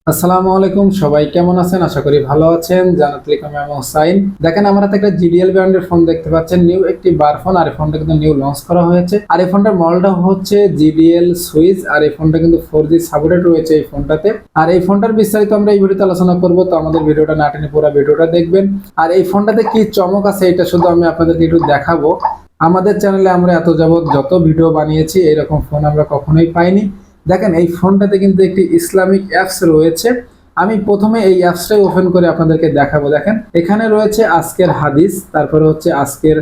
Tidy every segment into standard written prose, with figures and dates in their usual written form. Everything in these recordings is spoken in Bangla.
আসসালামু আলাইকুম, সবাই কেমন আছেন? আশা করি ভালো আছেন। জানাত টেলিকম এবং সাইন। দেখেন আমার হাতে একটা GDL ব্র্যান্ডের ফোন দেখতে পাচ্ছেন, নিউ একটি বার ফোন। আর এই ফোনটা কিন্তু নিউ লঞ্চ করা হয়েছে। আর এই ফোনটার মডেলটা হচ্ছে GDL সুইচ। আর এই ফোনটা কিন্তু 4G সাপোর্টেড রয়েছে এই ফোনটাতে। আর এই ফোনটার বিস্তারিত আমরা এই ভিডিওতে আলোচনা করব, তো আমাদের ভিডিওটা না টেনে পুরো ভিডিওটা দেখবেন। আর এই ফোনটাতে কি চমক আছে এটা শুধু আমি আপনাদেরকে একটু দেখাবো। আমাদের চ্যানেলে আমরা এত যাবত যত ভিডিও বানিয়েছি এরকম ফোন আমরা কখনোই পাইনি। দেখেন এই ফোনটাতে কিন্তু একটি ইসলামিক অ্যাপস রয়েছে। আমি প্রথমে এই অ্যাপসটাই ওপেন করে আপনাদেরকে দেখাবো। দেখেন এখানে রয়েছে আজকের হাদিস, তারপরে হচ্ছে আজকের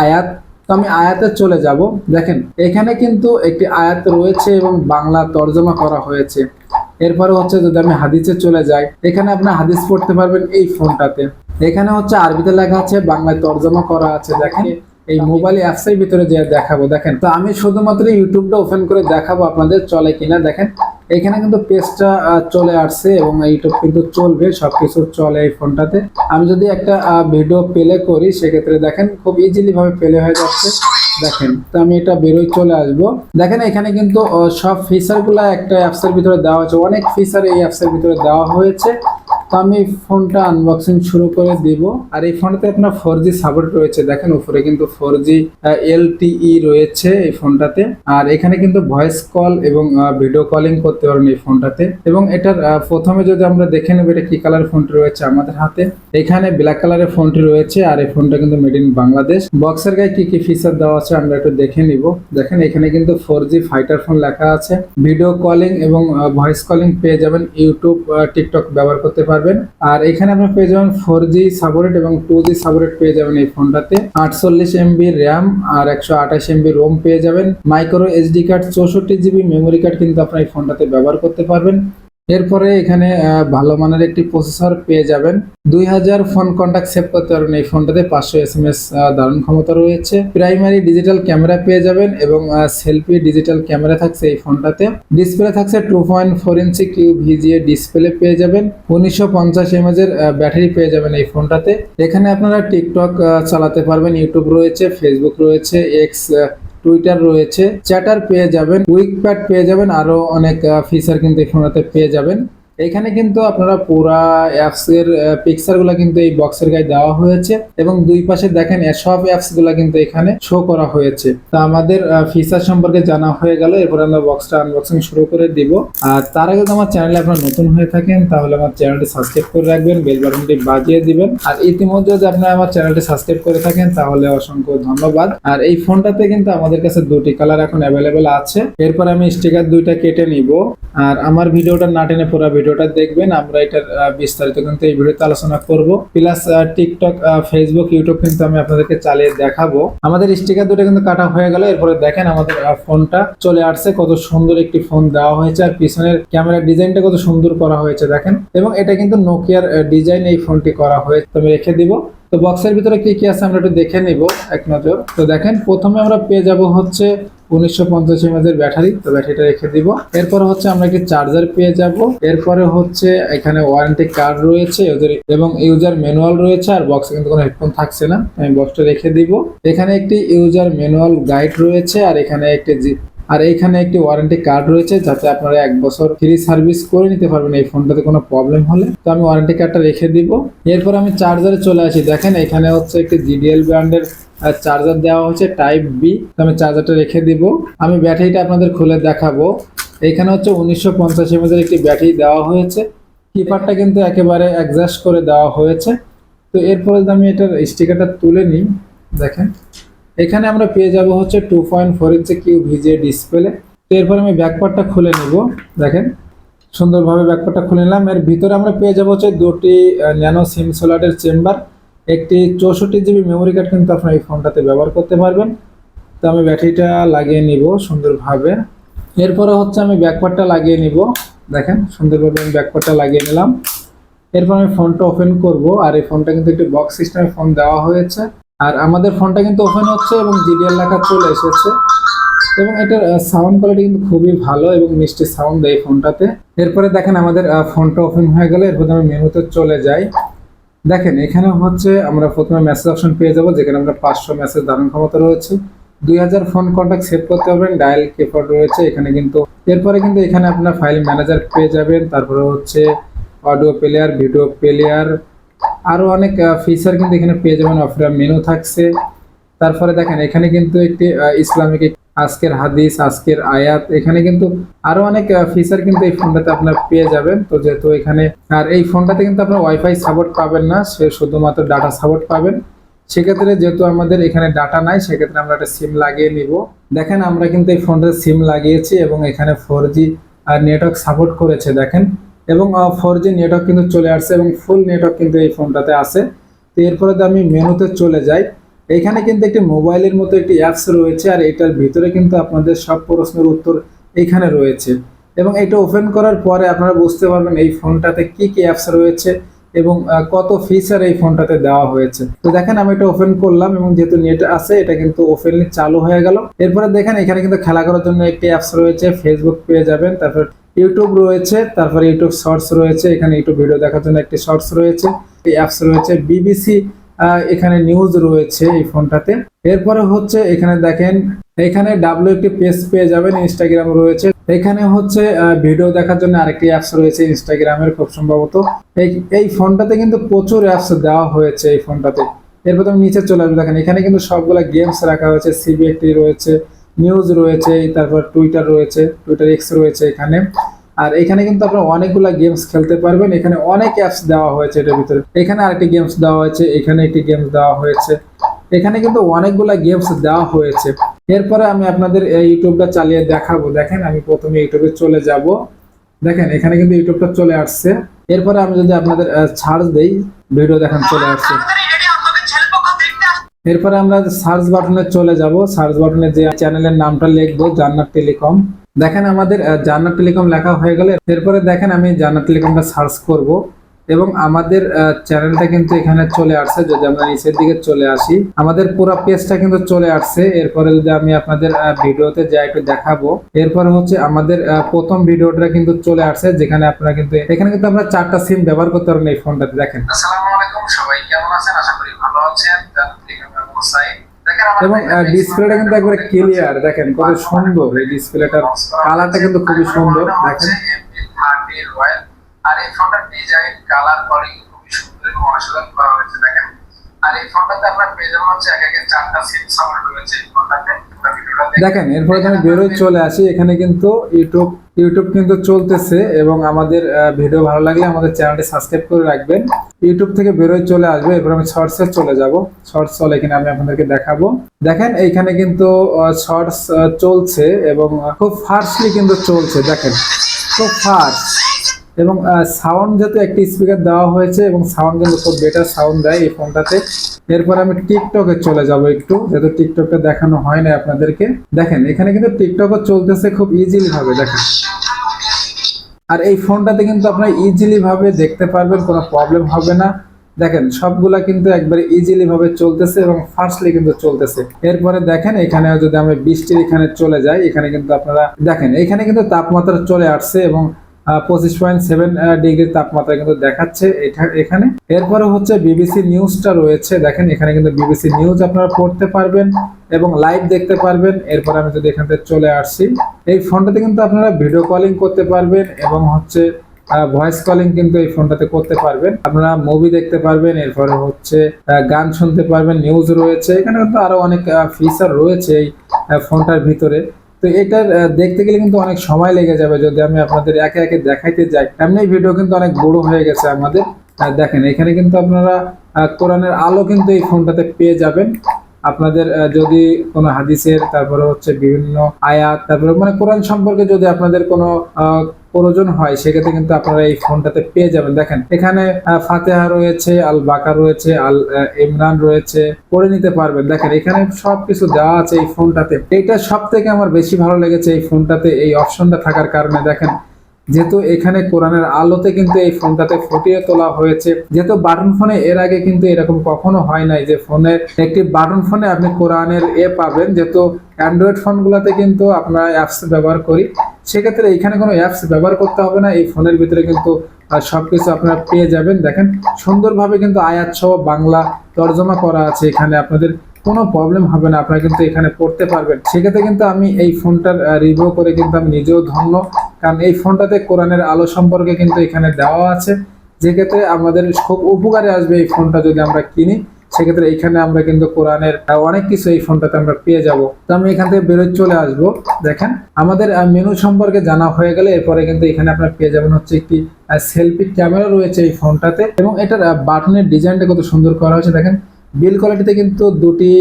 আয়াত। তো আমি আয়াতে চলে যাব। দেখেন এখানে কিন্তু একটি আয়াত রয়েছে এবং বাংলা তর্জমা করা হয়েছে। এরপরে হচ্ছে যদি আমি হাদিসে চলে যাই, এখানে আপনি হাদিস পড়তে পারবেন এই ফোনটাতে। এখানে হচ্ছে আরবিতে লেখা আছে, বাংলায় তর্জমা করা আছে। দেখেন এই মোবাইল অ্যাপসের ভিতরে যে দেখাবো। দেখেন তো আমি শুধুমাত্র ইউটিউবটা ওপেন করে দেখাবো আপনাদের চলে কিনা। দেখেন এখানে কিন্তু পেজটা চলে আসছে এবং ইউটিউব কিন্তু চলবে, সবকিছু চলে এই ফোনটাতে। আমি যদি একটা ভিডিও প্লে করি সেক্ষেত্রে দেখেন খুব ইজিলি ভাবে প্লে হয়ে যাচ্ছে। দেখেন তো আমি এটা বেরোই চলে আসবো। দেখেন এখানে কিন্তু সব ফিচার গুলা একটা অ্যাপসের ভিতরে দেওয়া হয়েছে, অনেক ফিচার এই অ্যাপসের ভিতরে দেওয়া হয়েছে। তো আমি ফোনটা আনবক্সিং শুরু করে দিব। আর এই ফোনটাতে আপনার 4G সাপোর্ট রয়েছে। দেখেন উপরে কিন্তু 4G LTE রয়েছে এই ফোনটাতে। আর এখানে কিন্তু ভয়েস কল এবং ভিডিও কলিং করতে পারবেন এই ফোনটাতে। এবং এটার প্রথমে যদি আমরা দেখে নেব এটা কি কালার ফোনটি রয়েছে আমাদের হাতে। এখানে ব্ল্যাক কালারের ফোনটি রয়েছে। আর এই ফোনটা কিন্তু মেড ইন বাংলাদেশ। বক্সের গায়ে কি কি ফিচার দেওয়া আছে আমরা একটু দেখে নিব। দেখেন এখানে কিন্তু 4G ফাইটার ফোন লেখা আছে। ভিডিও কলিং এবং ভয়েস কলিং পেয়ে যাবেন, ইউটিউব টিকটক ব্যবহার করতে পারবেন। আর এখানে আপনারা পেয়ে যাবেন 4G সাপোর্টেড এবং 2G সাপোর্টেড পেয়ে যাবেন এই ফোনটাতে। 48 MB র্যাম আর 128 MB রোম পেয়ে যাবেন। Micro SD card 64 GB memory card কিন্তু আপনারা এই ফোনটাতে ব্যবহার করতে পারবেন। এরপরে এখানে ভালো মানের একটি প্রসেসর পেয়ে যাবেন। 2000 ফোন কন্টাক্ট সেভ করতে পারবেন এই ফোনটাতে। 500 SMS ধারণ ক্ষমতা রয়েছে। প্রাইমারি ডিজিটাল ক্যামেরা পেয়ে যাবেন এবং সেলফি ডিজিটাল ক্যামেরা থাকছে এই ফোনটাতে। ডিসপ্লে থাকছে 2.4 ইঞ্চি QVGA ডিসপ্লে পেয়ে যাবেন। 1950 mAh এর ব্যাটারি পেয়ে যাবেন এই ফোনটাতে। এখানে আপনারা টিকটক চালাতে পারবেন, ইউটিউব রয়েছে, ফেসবুক রয়েছে, এক্স টুইটার রয়েছে, চ্যাটার পেয়ে যাবেন, উইকপ্যাড পেয়ে যাবেন, আরো অনেক ফিচার কিন্তু এই ফোনটাতে পেয়ে যাবেন। এখানে কিন্তু আপনারা পুরা অ্যাপস এর পিকচার গুলা কিন্তু এই বক্সের গায়ে দেওয়া হয়েছে এবং দুই পাশে দেখেন সব অ্যাপস গুলা কিন্তু এখানে শো করা হয়েছে। তো আমাদের ফিচার সম্পর্কে জানা হয়ে গেল। এরপর আমরা বক্সটা আনবক্সিং শুরু করে দিব। আর তার আগে যদি আমার চ্যানেলে আপনারা নতুন হয়ে থাকেন তাহলে আমার চ্যানেলটি সাবস্ক্রাইব করে রাখবেন, বেল বাটনটি বাজিয়ে দিবেন। আর ইতিমধ্যে যদি আপনারা আমার চ্যানেলটি সাবস্ক্রাইব করে থাকেন তাহলে অসংখ্য ধন্যবাদ। আর এই ফোনটাতে কিন্তু আমাদের কাছে দুটি কালার এখন অ্যাভেলেবেল আছে। এরপর আমি স্টিকার দুইটা কেটে নিব। আর আমার ভিডিওটা না টেনে পুরো ভিডিওটা দেখবেন। আমরা এটার বিস্তারিত কিন্তু এই ভিডিওতে আলোচনা করব। প্লাস টিকটক, ফেসবুক, ইউটিউব কিন্তু আমি আপনাদেরকে চালিয়ে দেখাবো। আমাদের স্টিকার দুটো কিন্তু কাটা হয়ে গেল। এরপরে দেখেন আমাদের ফোনটা চলে আসছে। কত সুন্দর একটি ফোন দেওয়া হয়েছে আর পিছনের ক্যামেরার ডিজাইনটা কত সুন্দর করা হয়েছে দেখেন। এবং এটা কিন্তু নোকিয়ার ডিজাইন এই ফোনটি করা হয়েছে। তো আমি রেখে দিব। তো বক্সের ভিতরে কি কি আছে আমরা একটু দেখে নিব এক নজর। তো দেখেন প্রথমে আমরা পেয়ে যাব হচ্ছে 1950 mAh এর ব্যাটারি। তো ব্যাটারিটা রেখে দিব। এরপরে হচ্ছে আমরা একটি চার্জার পেয়ে যাব। এরপরে হচ্ছে এখানে ওয়ারেন্টি কার্ড রয়েছে এবং ইউজার ম্যানুয়াল রয়েছে। আর বক্সে কিন্তু কোনো হেডফোন থাকছে না, আমি বক্সটা রেখে দিব। এখানে একটি ইউজার ম্যানুয়াল গাইড রয়েছে। আর এখানে একটি ওয়ারেন্টি কার্ড রয়েছে যাতে আপনারা 1 বছর ফ্রি সার্ভিস করে নিতে পারবেন এই ফোনটাতে কোনো প্রবলেম হলে। তো আমি ওয়ারেন্টি কার্ডটা রেখে দিব। এরপর আমি চার্জারে চলে আসি। দেখেন এখানে হচ্ছে একটি GDL ব্র্যান্ডের চার্জার দেওয়া হচ্ছে টাইপ বি। তো আমি চার্জারটা রেখে দিব। আমি ব্যাটারিটা আপনাদের খুলে দেখাবো। এখানে হচ্ছে 1950 mAh একটি ব্যাটারি দেওয়া হয়েছে। কিপ্যাডটা কিন্তু একেবারে অ্যাডজাস্ট করে দেওয়া হয়েছে। তো এরপরে আমি এটার স্টিকারটা তুলে নিই। দেখেন এখানে আমরা পেয়ে যাব হচ্ছে 2.4 ইঞ্চি QVGA ডিসপ্লে। তো এরপর আমি ব্যাকপার্টটা খুলে নিব। দেখেন সুন্দরভাবে ব্যাকপার্টটা খুলে নিলাম। এর ভিতরে আমরা পেয়ে যাব হচ্ছে দুটি ন্যানো সিম স্লটের চেম্বার, একটি 64 GB মেমোরি কার্ড কিন্তু আপনারা এই ফোনটাতে ব্যবহার করতে পারবেন। তো আমি ব্যাটারিটা লাগিয়ে নিব সুন্দরভাবে। এরপরে হচ্ছে আমি ব্যাকপার্টটা লাগিয়ে নিব। দেখেন সুন্দরভাবে আমি ব্যাকপার্টটা লাগিয়ে নিলাম। এরপর আমি ফোনটা ওপেন করব। আর এই ফোনটা কিন্তু একটি বক্স সিস্টেমের ফোন দেওয়া হয়েছে। আর আমাদের ফোনটা কিন্তু ওপেন হচ্ছে এবং GDL লেখা চলে এসেছে। এবং এটার সাউন্ড কোয়ালিটি কিন্তু খুবই ভালো এবং মিষ্টি সাউন্ড দেয় ফোনটাতে। এরপরে দেখেন আমাদের ফোনটা ওপেন হয়ে গেলে এরপর আমি মেনুতে চলে যাই। দেখেন এখানে হচ্ছে আমরা প্রথমে মেসেজ অপশন পেয়ে যাব, যেখানে আমরা 500 মেসেজ ধারণ ক্ষমতা রয়েছে। 2000 ফোন কন্ট্যাক্ট সেভ করতে পারবেন, ডায়াল কিপ্যাড রয়েছে এখানে কিন্তু। এরপরে কিন্তু এখানে আপনার ফাইল ম্যানেজার পেয়ে যাবেন। তারপরে হচ্ছে অডিও প্লেয়ার, ভিডিও প্লেয়ার, আরো অনেক ফিচার কিন্তু এখানে পেয়ে যাবেন। অফার মেনু থাকছে। তারপরে দেখেন এখানে কিন্তু একটি ইসলামিক আজকের হাদিস, আজকের আয়াত, এখানে কিন্তু আরো অনেক ফিচার কিন্তু এই ফোনটাতে আপনার পেয়ে যাবেন। তো যেহেতু এখানে আর এই ফোনটাতে কিন্তু আপনার ওয়াইফাই সাপোর্ট পাবেন না, সে শুধুমাত্র ডাটা সাপোর্ট পাবেন। সেক্ষেত্রে যেহেতু আমাদের এখানে ডাটা নাই, সেক্ষেত্রে আমরা একটা সিম লাগিয়ে নিব। দেখেন আমরা কিন্তু এই ফোনটাতে সিম লাগিয়েছি এবং এখানে 4G নেটওয়ার্ক সাপোর্ট করেছে দেখেন, এবং 4G নেটওয়ার্ক কিন্তু চলে আসছে এবং ফুল নেটওয়ার্ক কিন্তু এই ফোনটাতে আছে। তো এরপরে আমি মেনুতে চলে যাই। এখানে কিন্তু একটি মোবাইলের মতো একটি অ্যাপস রয়েছে, আর এটার ভিতরে কিন্তু আপনাদের সব প্রশ্নের উত্তর এখানে রয়েছে। এবং এটা ওপেন করার পরে আপনারা বুঝতে পারবেন এই ফোনটাতে কি কি অ্যাপস রয়েছে এবং কত ফিচার এই ফোনটাতে দেওয়া হয়েছে। তো দেখেন আমি এটা ওপেন করলাম এবং যেহেতু নেট আছে এটা কিন্তু ওপেনলি চালু হয়ে গেল। এরপরে দেখেন এখানে কিন্তু খেলা করার জন্য একটি অ্যাপস রয়েছে, ফেসবুক পেয়ে যাবেন, তারপর ইউটিউব রয়েছে, তারপরে ইউটিউব শর্টস রয়েছে, এখানে ইউটিউব ভিডিও দেখার জন্য একটি শর্টস রয়েছে, এই অ্যাপস রয়েছে, বিবিসি এখানে নিউজ রয়েছে এই ফোনটাতে। এরপরে হচ্ছে এখানে দেখেন এখানে ডাব্লিউ একটি পেজ পেয়ে যাবেন, ইনস্টাগ্রাম রয়েছে, এখানে হচ্ছে ভিডিও দেখার জন্য আরেকটি অ্যাপস রয়েছে ইনস্টাগ্রামের খুব সম্ভবত। এই ফোনটাতে কিন্তু প্রচুর অ্যাপস দেওয়া হয়েছে এই ফোনটাতে। এরপর আমি নিচে চলে আসবো, দেখেন এখানে কিন্তু সবগুলা গেমস রাখা হয়েছে, সিবি একটি রয়েছে, নিউজ রয়েছে, তারপর টুইটার রয়েছে, টুইটার এক্স রয়েছে এখানে। আর এখানে কিন্তু আপনারা অনেকগুলা গেমস খেলতে পারবেন, এখানে অনেক অ্যাপস দেওয়া হয়েছে এটার ভিতরে। এখানে আরেকটি গেমস দেওয়া হয়েছে, এখানে একটি গেমস দেওয়া হয়েছে, এখানে কিন্তু অনেকগুলা গেমস দেওয়া হয়েছে। এরপরে আমি আপনাদের ইউটিউবটা চালিয়ে দেখাবো। দেখেন আমি প্রথমে ইউটিউবে চলে যাব, দেখেন এখানে কিন্তু ইউটিউবটা চলে আসছে। এরপরে আমি যদি আপনাদের সার্চ দেই, ভিডিও দেখেন চলে আসছে। এরপরে আমরা সার্চ বাটনে চলে যাব, সার্চ বাটনে যে চ্যানেলের নামটা লিখবো জান্নাত টেলিকম। দেখেন আমাদের জান্নাত টেলিকম লেখা হয়ে গেলে এরপরে দেখেন আমি জান্নাত টেলিকমটা সার্চ করব এবং আমাদের চ্যানেলটা কিন্তু এখানে চলে আসছে। যদি আমরা নিচের দিকে চলে আসি, আমাদের পুরো পেজটা কিন্তু চলে আসছে। এরপরে যদি আমি আপনাদের ভিডিওতে যাই একটু দেখাবো, এরপরে হচ্ছে আমাদের প্রথম ভিডিওটা কিন্তু চলে আসছে, যেখানে আপনারা কিন্তু এখানে কিন্তু আমরা 4টা সিম ব্যবহার করতে পারবেন এই ফোনটাতে। দেখেন আসসালামু আলাইকুম, সবাই কেমন আছেন? আশা করি ভালো আছেন। এবং ডিসপ্লেটা কিন্তু একবারে ক্লিয়ার, দেখেন কত সুন্দর এই ডিসপ্লেটার কালারটা কিন্তু খুবই সুন্দর। দেখেন আর এই ফোনটার ডিজাইন, কালার, কোয়ালিটি খুবই সুন্দর এবং অসাধারণ করা হয়েছে। দেখেন আর এই ফোনটাতে আপনার পেয়ে যাবেন হচ্ছে একে 4টা সিম সাপোর্ট রয়েছে এই ফোনটাতে। দেখেন এরপরে আমি বেরোয় চলে আসি, এখানে কিন্তু ইউটিউব কিন্তু চলতেছে এবং আমাদের ভিডিও ভালো লাগলে আমাদের চ্যানেলটি সাবস্ক্রাইব করে রাখবেন। ইউটিউব থেকে বেরোয় চলে আসবে, এরপর আমি শর্টসে চলে যাব। শর্টস চলে এখানে আমি আপনাদেরকে দেখাবো। দেখেন এইখানে কিন্তু শর্টস চলছে এবং খুব ফাস্টলি কিন্তু চলছে, দেখেন খুব ফাস্ট। এবং সাউন্ড যেহেতু একটি স্পিকার দেওয়া হয়েছে এবং সাউন্ড কিন্তু খুব বেটার সাউন্ড দেয় এই ফোনটাতে। এরপর আমি টিকটকে চলে যাব একটু, যেহেতু টিকটকটা দেখানো হয় না আপনাদেরকে। দেখেন এখানে কিন্তু টিকটকও চলতেছে খুব ইজিলি ভাবে, দেখেন। আর এই ফোনটাতে কিন্তু আপনারা ইজিলি ভাবে দেখতে পারবেন, কোনো প্রবলেম হবে না। দেখেন সবগুলা কিন্তু একবারে ইজিলি ভাবে চলতেছে এবং ফাস্টলি কিন্তু চলতেছে। এরপরে দেখেন এখানে যদি আমি বৃষ্টির এখানে চলে যাই, এখানে কিন্তু আপনারা দেখেন এখানে কিন্তু তাপমাত্রা চলে আসছে এবং 25.7 ডিগ্রি তাপমাত্রা কিন্তু দেখাচ্ছে এখানে। এরপরে হচ্ছে বিবিসি নিউজটা রয়েছে, দেখেন এখানে কিন্তু বিবিসি নিউজ আপনারা পড়তে পারবেন এবং লাইভ দেখতে পারবেন। এরপর আমি যদি এখান থেকে চলে আসছি, এই ফোনটাতে কিন্তু আপনারা ভিডিও কলিং করতে পারবেন এবং হচ্ছে ভয়েস কলিং কিন্তু এই ফোনটাতে করতে পারবেন। আপনারা মুভি দেখতে পারবেন, এরপরে হচ্ছে গান শুনতে পারবেন, নিউজ রয়েছে, এখানে কিন্তু আরো অনেক ফিচার রয়েছে এই ফোনটার ভিতরে। তো এটা দেখতে গেলে কিন্তু অনেক সময় লেগে যাবে যদি আমি আপনাদের একে একে দেখাইতে যাই। এমনি ভিডিও কিন্তু অনেক বড় হয়ে গেছে আমাদের। দেখেন এখানে কিন্তু আপনারা কোরআনের আলো কিন্তু এই ফোনটাতে পেয়ে যাবেন। আপনাদের যদি কোনো হাদিসের, তারপরে হচ্ছে বিভিন্ন আয়াত, তারপরে মানে কোরআন সম্পর্কে যদি আপনাদের কোনো প্রয়োজন হয়, সেক্ষেত্রে কিন্তু আপনারা এই ফোনটাতে পেয়ে যাবেন। দেখেন এখানে ফাতিহা রয়েছে, আল বাকার রয়েছে, আল ইমরান রয়েছে, পড়ে নিতে পারবেন। দেখেন এখানে সবকিছু দেওয়া আছে এই ফোনটাতে। এটা সব থেকে আমার বেশি ভালো লেগেছে এই ফোনটাতে, এই অপশনটা থাকার কারণে। দেখেন যেহেতু এখানে কোরআনের আলোতে কিন্তু এই ফোনটাতে ফুটিয়ে তোলা হয়েছে, যেহেতু বাটন ফোনে এর আগে কিন্তু এরকম কখনো হয় নাই যে ফোনে একটি বাটন ফোনে আপনি কোরআনের পাবেন। যেহেতু অ্যান্ড্রয়েড ফোনগুলোতে কিন্তু আপনারা অ্যাপস ব্যবহার করি, সেক্ষেত্রে এখানে কোনো অ্যাপস ব্যবহার করতে হবে না, এই ফোনের ভিতরে কিন্তু সবকিছু আপনারা পেয়ে যাবেন। দেখেন সুন্দরভাবে কিন্তু আয়াত সহ বাংলা তর্জমা করা আছে, এখানে আপনাদের কোনো প্রবলেম হবে না, আপনারা কিন্তু এখানে পড়তে পারবেন। সেক্ষেত্রে কিন্তু আমি এই ফোনটার রিভিউ করে কিন্তু আমি নিজেও ধন্য, কারণ এই ফোনটাতে কোরআনের আলো সম্পর্কে কিন্তু এখানে দেওয়া আছে যেক্ষেত্রে আমাদের খুব উপকারে আসবে এই ফোনটা যদি আমরা কিনি। সেক্ষেত্রে এইখানে আমরা কিন্তু কোরআনের অনেক কিছু এই ফোনটাতে আমরা পেয়ে যাব। তো আমি এখান থেকে বেরোয় চলে আসব। দেখেন আমাদের মেনু সম্পর্কে জানা হয়ে গেলে এরপরে কিন্তু এখানে আপনারা পেয়ে যাবেন হচ্ছে একটি সেলফি ক্যামেরা রয়েছে এই ফোনটাতে, এবং এটার বাটনের ডিজাইনটা কত সুন্দর করা হয়েছে। দেখেন বিল কোয়ালিটিতে কিন্তু দুটি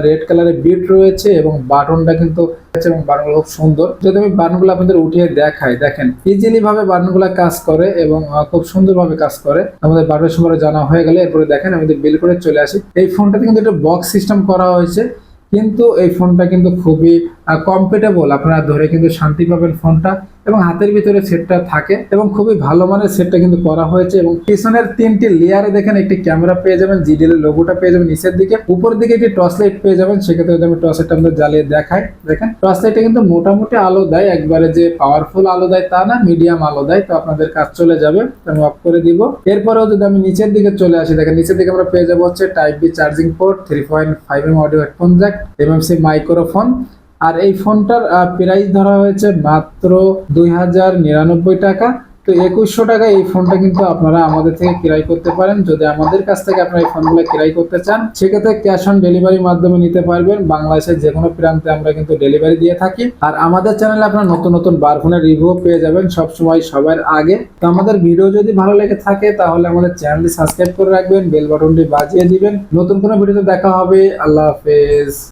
রেড কালারের বিট রয়েছে এবং বাটনটা কিন্তু এবং বাটনগুলো খুব সুন্দর। যদি আমি বাটনগুলো আপনাদের উঠিয়ে দেখাই, দেখেন ইজিলি ভাবে বাটনগুলো কাজ করে এবং খুব সুন্দরভাবে কাজ করে। আমাদের বাটনের সম্পর্কে জানা হয়ে গেলে এরপরে দেখেন আমাদের বিল করে চলে আসি। এই ফোনটাতে কিন্তু একটা বক্স সিস্টেম করা হয়েছে, কিন্তু এই ফোনটা কিন্তু খুবই কমফোর্টেবল, আপনারা ধরে কিন্তু শান্তি পাবেন ফোনটা, এবং হাতের ভিতরে সেটটা থাকে এবং খুবই ভালো মানের সেটটা কিন্তু করা হয়েছে। এবং পিছনের 3টি লেয়ারে দেখেন একটি ক্যামেরা পেয়ে যাবেন, GDL এর লোগোটা পেয়ে যাবেন নিচের দিকে, উপর দিকে একটি টর্চ লাইট পেয়ে যাবেন। সেক্ষেত্রে যদি আমি টর্চ লাইটটা আপনাদের জ্বালিয়ে দেখাই, দেখেন টর্চ লাইটটা কিন্তু মোটামুটি আলো দেয়, একবারে যে পাওয়ারফুল আলো দেয় তা না, মিডিয়াম আলো দেয়। তো আপনাদের কাজ চলে যাবে, আমি অফ করে দিব। এরপরেও যদি আমি নিচের দিকে চলে আসি, দেখেন নিচের দিকে আমরা পেয়ে যাবো হচ্ছে type B charging port, 3.5mm audio headphone jack, MMC microphone. আর এই ফোনটার প্রাইস ধরা হয়েছে মাত্র 2099 টাকা। তো 2100 টাকা এই ফোনটা কিন্তু আপনারা আমাদের থেকে ক্রয় করতে পারেন। যদি আমাদের কাছ থেকে আপনারা এই ফোনগুলো ক্রয় করতে চান, সেক্ষেত্রে ক্যাশ অন ডেলিভারির মাধ্যমে নিতে পারবেন। বাংলাদেশের যে কোনো প্রান্তে আমরা কিন্তু ডেলিভারি দিয়ে থাকি। আর আমাদের চ্যানেলে আপনারা নতুন নতুন বার ফোনের রিভিউ পেয়ে যাবেন সবসময় সবার আগে। তো আমাদের ভিডিও যদি ভালো লেগে থাকে তাহলে আমাদের চ্যানেলটি সাবস্ক্রাইব করে রাখবেন, বেল বাটনটি বাজিয়ে দিবেন। নতুন কোনো ভিডিওতে দেখা হবে। আল্লাহ হাফেজ।